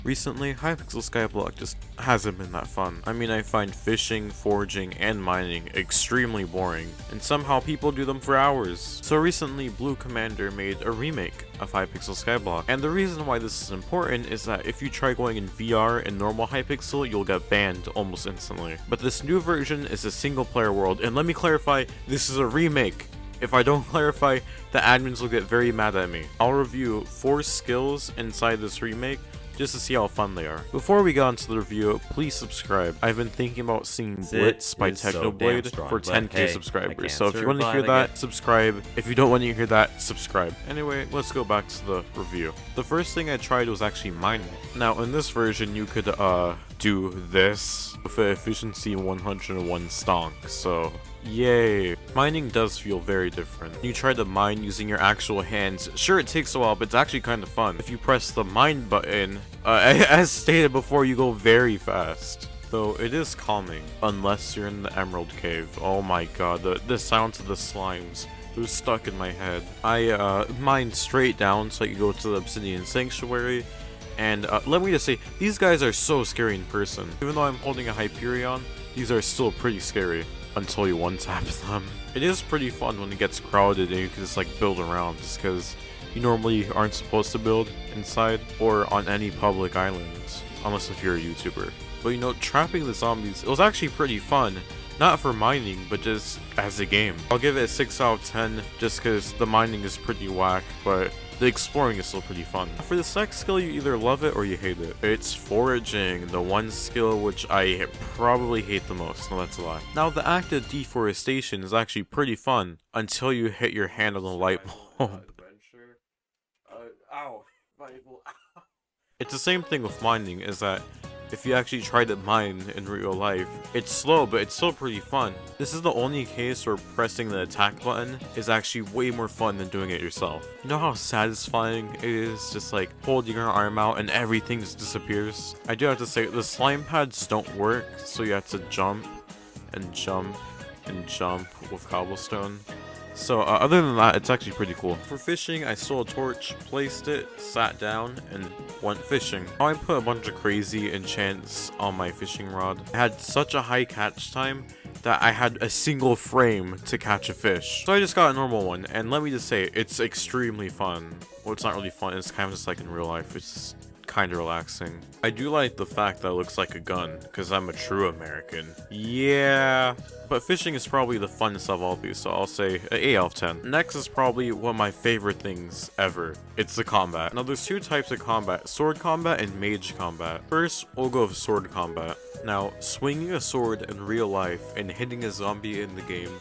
Recently, Hypixel Skyblock just hasn't been that fun. I mean, I find fishing, foraging, and mining extremely boring, and somehow people do them for hours. So recently, Blue Commander made a remake of Hypixel Skyblock, and the reason why this is important is that if you try going in VR in normal Hypixel, you'll get banned almost instantly. But this new version is a single player world, and let me clarify, this is a remake. If I don't clarify, the admins will get very mad at me. I'll review 4 skills inside this remake, just to see how fun they are. Before we get on to the review, please subscribe. I've been thinking about singing Blitz by Technoblade for 10k subscribers, so if you want to hear that, subscribe. If you don't want to hear that, subscribe. Anyway, let's go back to the review. The first thing I tried was actually mining. Now, in this version, you could do this with an efficiency 101 stonk, so yay. Mining does feel very different. You try to mine using your actual hands. Sure, it takes a while, but it's actually kind of fun. If you press the mine button, as stated before, you go very fast. Though it is calming, unless you're in the Emerald Cave. Oh my god, the sounds of the slimes. They're stuck in my head. I mined straight down so I could go to the Obsidian Sanctuary. And let me just say, these guys are so scary in person. Even though I'm holding a Hyperion, these are still pretty scary until you one-tap them. It is pretty fun when it gets crowded and you can just like build around, just because you normally aren't supposed to build inside or on any public islands, unless if you're a YouTuber. But you know, trapping the zombies, it was actually pretty fun. Not for mining, but just as a game. I'll give it a 6 out of 10 just because the mining is pretty whack, but the exploring is still pretty fun. For the next skill, you either love it or you hate it. It's foraging, the one skill which I probably hate the most. No, that's a lie. Now, the active deforestation is actually pretty fun until you hit your hand on the light bulb. It's the same thing with mining, is that if you actually try to mine in real life, it's slow, but it's still pretty fun. This is the only case where pressing the attack button is actually way more fun than doing it yourself. You know how satisfying it is just like holding your arm out and everything just disappears? I do have to say, the slime pads don't work, so you have to jump and jump and jump with cobblestone. So other than that, it's actually pretty cool. For fishing, I stole a torch, placed it, sat down, and went fishing. Now I put a bunch of crazy enchants on my fishing rod. I had such a high catch time that I had a single frame to catch a fish. So I just got a normal one, and let me just say, it's extremely fun. Well, it's not really fun, it's kind of just like in real life. It's just kind of relaxing. I do like the fact that it looks like a gun, because I'm a true American. Yeah. But fishing is probably the funnest of all these, so I'll say an 8 out of 10. Next is probably one of my favorite things ever. It's the combat. Now there's 2 types of combat, sword combat and mage combat. First, we'll go with sword combat. Now, swinging a sword in real life and hitting a zombie in the game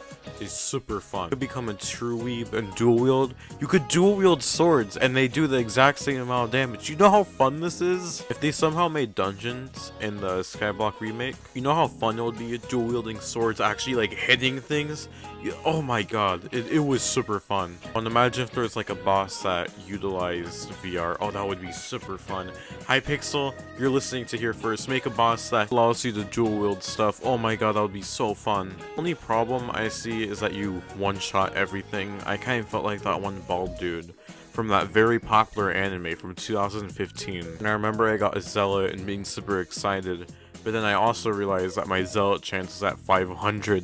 is super fun. You could become a true weeb and dual wield. You could dual wield swords and they do the exact same amount of damage. You know how fun this is? If they somehow made dungeons in the Skyblock remake, you know how fun it would be dual wielding swords actually like hitting things? Oh my god, it was super fun. And imagine if there was like a boss that utilized VR. Oh, that would be super fun. Hypixel, you're listening to here first. Make a boss that allows you to dual wield stuff. Oh my god, that would be so fun. Only problem I see is that you one-shot everything. I kind of felt like that one bald dude from that very popular anime from 2015. And I remember I got a zealot and being super excited. But then I also realized that my zealot chance is at 500.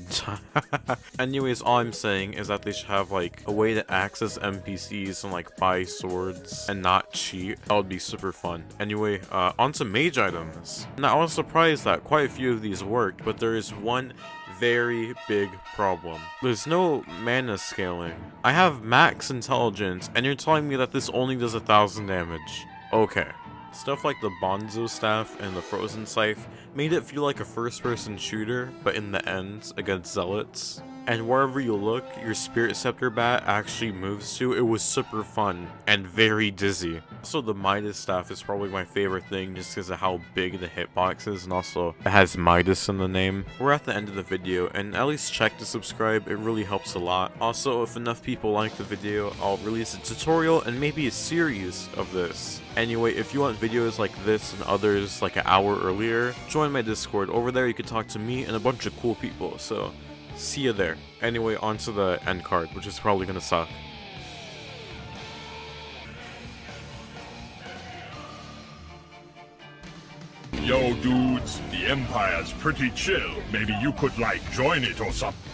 Anyways, all I'm saying is that they should have like a way to access NPCs and like buy swords and not cheat. That would be super fun. Anyway, on to mage items. Now I was surprised that quite a few of these worked, but there is one very big problem. There's no mana scaling. I have max intelligence and you're telling me that this only does 1000 damage. Okay. Stuff like the Bonzo staff and the Frozen Scythe made it feel like a first-person shooter, but in the end, against zealots. And wherever you look, your Spirit Scepter bat actually moves to. It was super fun and very dizzy. Also, the Midas staff is probably my favorite thing just because of how big the hitbox is, and also it has Midas in the name. We're at the end of the video, and at least check to subscribe. It really helps a lot. Also, if enough people like the video, I'll release a tutorial and maybe a series of this. Anyway, if you want videos like this and others like an hour earlier, join my Discord. Over there you can talk to me and a bunch of cool people, so see you there. Anyway, on to the end card, which is probably gonna suck. Yo, dudes, the Empire's pretty chill. Maybe you could, like, join it or something.